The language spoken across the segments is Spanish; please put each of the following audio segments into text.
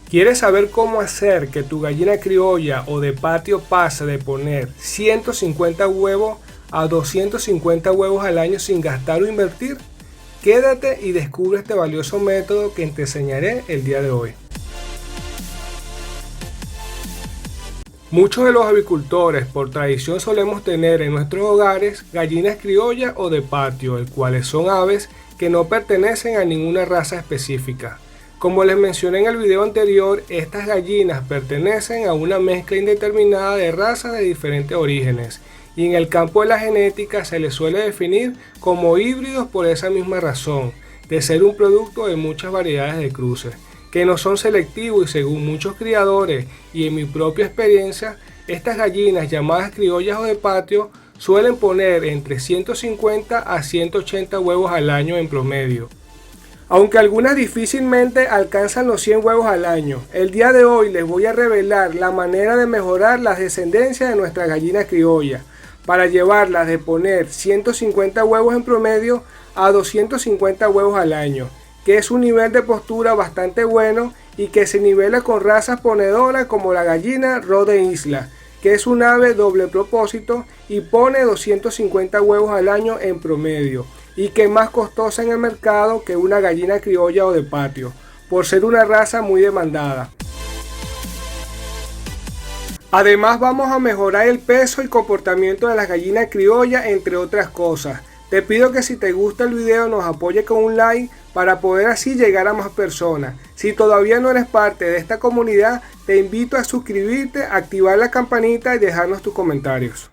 ¿Quieres saber cómo hacer que tu gallina criolla o de patio pase de poner 150 huevos a 250 huevos al año sin gastar o invertir? Quédate y descubre este valioso método que te enseñaré el día de hoy. Muchos de los avicultores por tradición solemos tener en nuestros hogares gallinas criollas o de patio, el cuales son aves que no pertenecen a ninguna raza específica. Como les mencioné en el video anterior, estas gallinas pertenecen a una mezcla indeterminada de razas de diferentes orígenes y en el campo de la genética se les suele definir como híbridos por esa misma razón, de ser un producto de muchas variedades de cruces, que no son selectivos y según muchos criadores y en mi propia experiencia, estas gallinas llamadas criollas o de patio suelen poner entre 150 a 180 huevos al año en promedio. Aunque algunas difícilmente alcanzan los 100 huevos al año, el día de hoy les voy a revelar la manera de mejorar las descendencias de nuestra gallina criolla para llevarlas de poner 150 huevos en promedio a 250 huevos al año, que es un nivel de postura bastante bueno y que se nivela con razas ponedoras como la gallina Rhode Island, que es un ave doble propósito y pone 250 huevos al año en promedio, y que es más costosa en el mercado que una gallina criolla o de patio, por ser una raza muy demandada. Además vamos a mejorar el peso y comportamiento de las gallinas criollas, entre otras cosas. Te pido que si te gusta el video nos apoye con un like para poder así llegar a más personas. Si todavía no eres parte de esta comunidad, te invito a suscribirte, activar la campanita y dejarnos tus comentarios.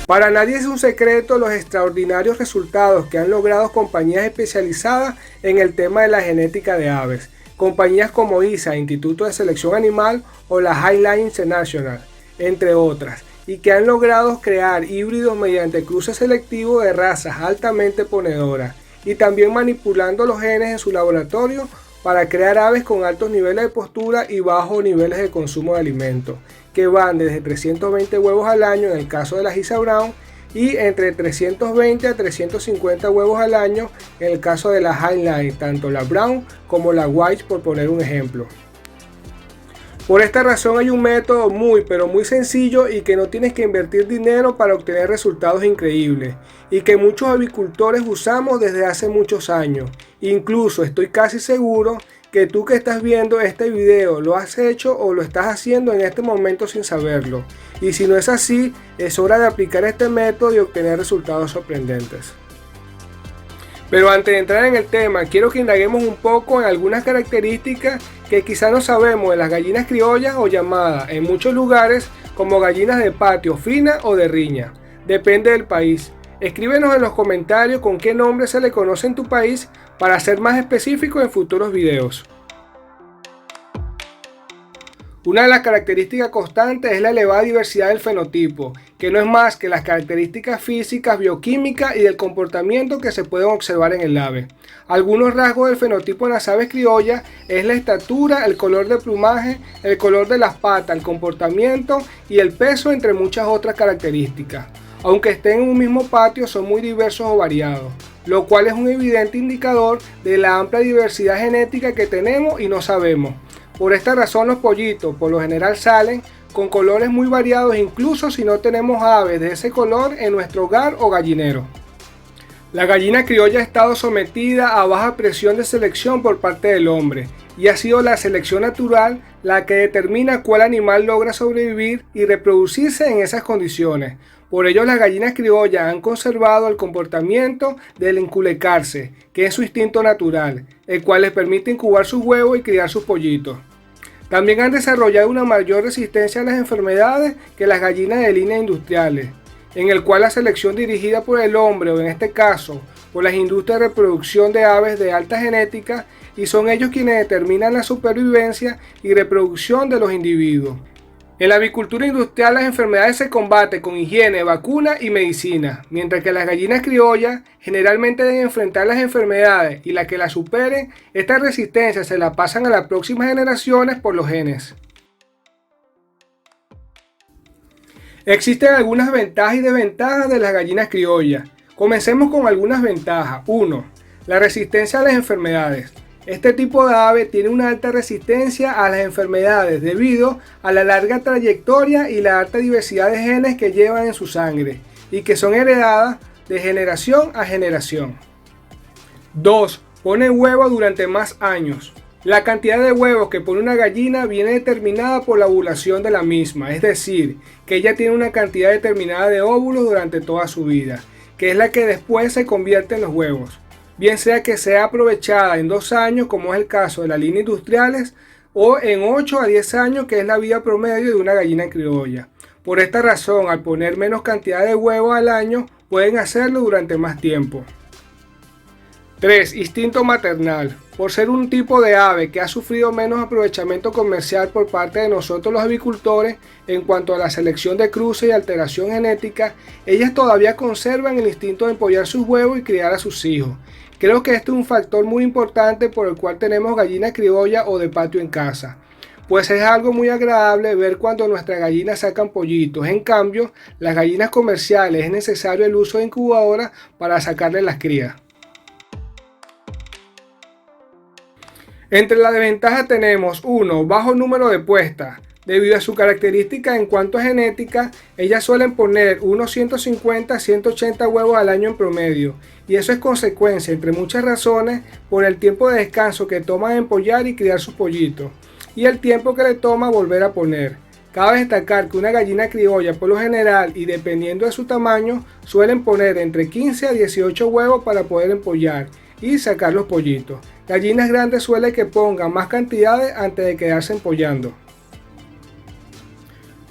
Para nadie es un secreto los extraordinarios resultados que han logrado compañías especializadas en el tema de la genética de aves. Compañías como ISA, Instituto de Selección Animal, o la Highline International, entre otras, y que han logrado crear híbridos mediante cruce selectivo de razas altamente ponedoras y también manipulando los genes en su laboratorio para crear aves con altos niveles de postura y bajos niveles de consumo de alimentos, que van desde 320 huevos al año en el caso de la Giza Brown y entre 320 a 350 huevos al año en el caso de la Highline, tanto la Brown como la White, por poner un ejemplo. Por esta razón hay un método muy sencillo y que no tienes que invertir dinero para obtener resultados increíbles y que muchos avicultores usamos desde hace muchos años. Incluso estoy casi seguro que tú que estás viendo este video lo has hecho o lo estás haciendo en este momento sin saberlo. Y si no es así, es hora de aplicar este método y obtener resultados sorprendentes. Pero antes de entrar en el tema, quiero que indaguemos un poco en algunas características que quizá no sabemos de las gallinas criollas o llamadas en muchos lugares como gallinas de patio fina o de riña. Depende del país. Escríbenos en los comentarios con qué nombre se le conoce en tu país para ser más específico en futuros videos. Una de las características constantes es la elevada diversidad del fenotipo, que no es más que las características físicas, bioquímicas y del comportamiento que se pueden observar en el ave. Algunos rasgos del fenotipo en las aves criollas es la estatura, el color de plumaje, el color de las patas, el comportamiento y el peso, entre muchas otras características. Aunque estén en un mismo patio, son muy diversos o variados, lo cual es un evidente indicador de la amplia diversidad genética que tenemos y no sabemos. Por esta razón los pollitos por lo general salen con colores muy variados incluso si no tenemos aves de ese color en nuestro hogar o gallinero. La gallina criolla ha estado sometida a baja presión de selección por parte del hombre y ha sido la selección natural la que determina cuál animal logra sobrevivir y reproducirse en esas condiciones. Por ello las gallinas criollas han conservado el comportamiento del enculecarse, que es su instinto natural, el cual les permite incubar sus huevos y criar sus pollitos. También han desarrollado una mayor resistencia a las enfermedades que las gallinas de línea industriales, en el cual la selección dirigida por el hombre, o en este caso por las industrias de reproducción de aves de alta genética, y son ellos quienes determinan la supervivencia y reproducción de los individuos. En la avicultura industrial las enfermedades se combaten con higiene, vacuna y medicina, mientras que las gallinas criollas generalmente deben enfrentar las enfermedades y las que las superen, esta resistencia se la pasan a las próximas generaciones por los genes. Existen algunas ventajas y desventajas de las gallinas criollas. Comencemos con algunas ventajas. 1. La resistencia a las enfermedades. Este tipo de ave tiene una alta resistencia a las enfermedades debido a la larga trayectoria y la alta diversidad de genes que llevan en su sangre y que son heredadas de generación a generación. 2. Pone huevos durante más años. La cantidad de huevos que pone una gallina viene determinada por la ovulación de la misma, es decir, que ella tiene una cantidad determinada de óvulos durante toda su vida, que es la que después se convierte en los huevos, bien sea que sea aprovechada en 2 años, como es el caso de las líneas industriales, o en 8 a 10 años, que es la vida promedio de una gallina criolla. Por esta razón, al poner menos cantidad de huevos al año, pueden hacerlo durante más tiempo. 3. Instinto maternal. Por ser un tipo de ave que ha sufrido menos aprovechamiento comercial por parte de nosotros los avicultores en cuanto a la selección de cruces y alteración genética, ellas todavía conservan el instinto de empollar sus huevos y criar a sus hijos. Creo que este es un factor muy importante por el cual tenemos gallina criolla o de patio en casa, pues es algo muy agradable ver cuando nuestras gallinas sacan pollitos. En cambio, las gallinas comerciales es necesario el uso de incubadoras para sacarle las crías. Entre las desventajas tenemos 1. Bajo número de puestas. Debido a su característica en cuanto a genética, ellas suelen poner unos 150 a 180 huevos al año en promedio, y eso es consecuencia, entre muchas razones, por el tiempo de descanso que toma empollar y criar sus pollitos, y el tiempo que le toma volver a poner. Cabe destacar que una gallina criolla por lo general y dependiendo de su tamaño suelen poner entre 15 a 18 huevos para poder empollar y sacar los pollitos. Gallinas grandes suelen que pongan más cantidades antes de quedarse empollando.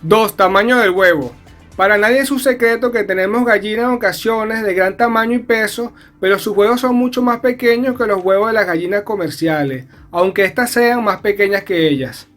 2. Tamaño del huevo. Para nadie es un secreto que tenemos gallinas en ocasiones de gran tamaño y peso, pero sus huevos son mucho más pequeños que los huevos de las gallinas comerciales, aunque éstas sean más pequeñas que ellas.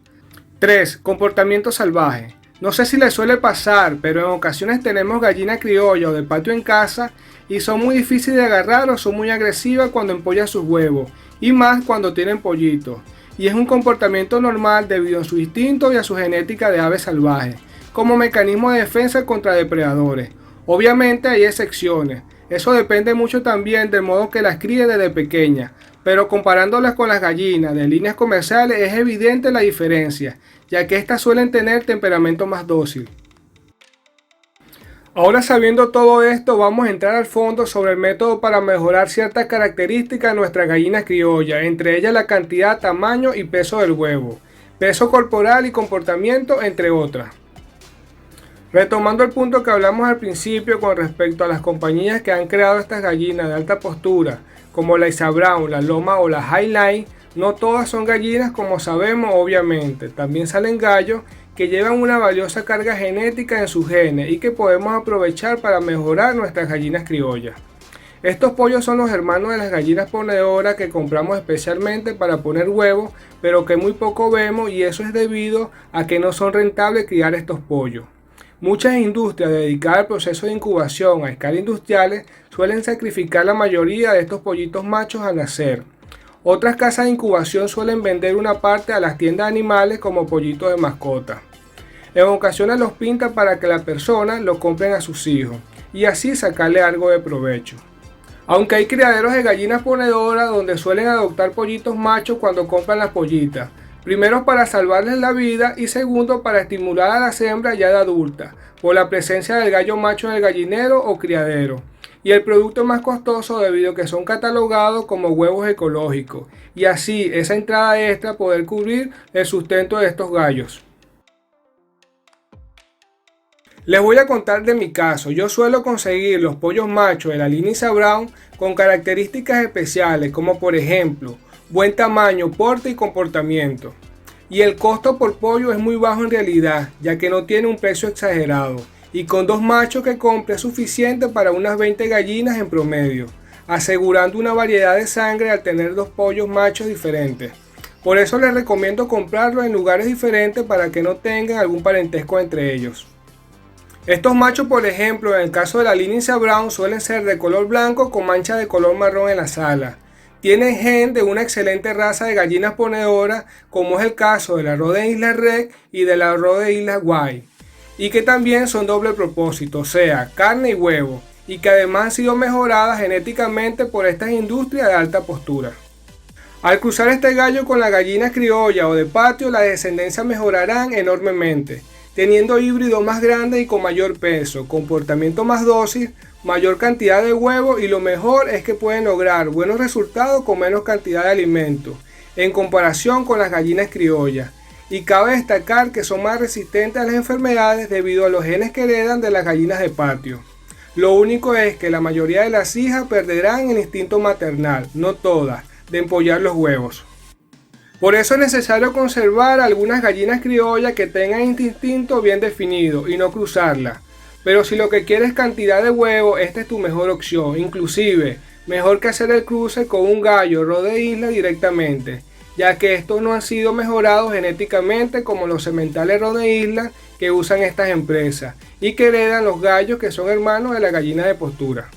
3. Comportamiento salvaje. No sé si les suele pasar, pero en ocasiones tenemos gallina criolla o de patio en casa y son muy difíciles de agarrar o son muy agresivas cuando empollan sus huevos, y más cuando tienen pollitos. Y es un comportamiento normal debido a su instinto y a su genética de aves salvajes, como mecanismo de defensa contra depredadores. Obviamente hay excepciones, eso depende mucho también del modo que las críe desde pequeñas, pero comparándolas con las gallinas de líneas comerciales es evidente la diferencia, ya que estas suelen tener temperamento más dócil. Ahora, sabiendo todo esto, vamos a entrar al fondo sobre el método para mejorar ciertas características de nuestras gallinas criollas, entre ellas la cantidad, tamaño y peso del huevo, peso corporal y comportamiento, entre otras. Retomando el punto que hablamos al principio con respecto a las compañías que han creado estas gallinas de alta postura, como la Isa Brown, la Loma o la Highline, no todas son gallinas como sabemos, obviamente. También salen gallos que llevan una valiosa carga genética en sus genes y que podemos aprovechar para mejorar nuestras gallinas criollas. Estos pollos son los hermanos de las gallinas ponedoras que compramos especialmente para poner huevos, pero que muy poco vemos, y eso es debido a que no son rentables criar estos pollos. Muchas industrias dedicadas al proceso de incubación a escala industriales suelen sacrificar la mayoría de estos pollitos machos al nacer. Otras casas de incubación suelen vender una parte a las tiendas de animales como pollitos de mascota. En ocasiones los pintan para que las personas los compren a sus hijos y así sacarle algo de provecho. Aunque hay criaderos de gallinas ponedoras donde suelen adoptar pollitos machos cuando compran las pollitas, primero para salvarles la vida y segundo para estimular a las hembras ya de adultas por la presencia del gallo macho en el gallinero o criadero. Y el producto es más costoso debido a que son catalogados como huevos ecológicos, y así esa entrada extra poder cubrir el sustento de estos gallos. Les voy a contar de mi caso. Yo suelo conseguir los pollos machos de la línea Isa Brown con características especiales, como por ejemplo buen tamaño, porte y comportamiento. Y el costo por pollo es muy bajo en realidad, ya que no tiene un precio exagerado. Y con 2 machos que compre es suficiente para unas 20 gallinas en promedio, asegurando una variedad de sangre al tener 2 pollos machos diferentes. Por eso les recomiendo comprarlos en lugares diferentes para que no tengan algún parentesco entre ellos. Estos machos, por ejemplo, en el caso de la línea Isa Brown, suelen ser de color blanco con manchas de color marrón en las alas. Tienen gen de una excelente raza de gallinas ponedoras, como es el caso de la Rhode Island Red y de la Rhode Island White, y que también son doble propósito, o sea, carne y huevo, y que además han sido mejoradas genéticamente por estas industrias de alta postura. Al cruzar este gallo con la gallina criolla o de patio, la descendencia mejorarán enormemente, teniendo híbridos más grandes y con mayor peso, comportamiento más dócil, mayor cantidad de huevos y lo mejor es que pueden lograr buenos resultados con menos cantidad de alimento, en comparación con las gallinas criollas. Y cabe destacar que son más resistentes a las enfermedades debido a los genes que heredan de las gallinas de patio. Lo único es que la mayoría de las hijas perderán el instinto maternal, no todas, de empollar los huevos. Por eso es necesario conservar algunas gallinas criollas que tengan este instinto bien definido y no cruzarlas. Pero si lo que quieres es cantidad de huevos, esta es tu mejor opción, inclusive mejor que hacer el cruce con un gallo Rhode Island directamente, ya que estos no han sido mejorados genéticamente como los sementales Rhode Island que usan estas empresas y que heredan los gallos que son hermanos de la gallina de postura.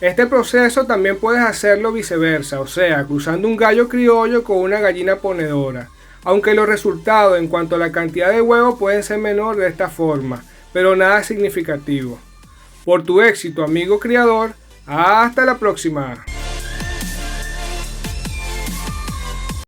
Este proceso también puedes hacerlo viceversa, o sea, cruzando un gallo criollo con una gallina ponedora, aunque los resultados en cuanto a la cantidad de huevos pueden ser menor de esta forma, pero nada significativo. Por tu éxito, amigo criador, hasta la próxima.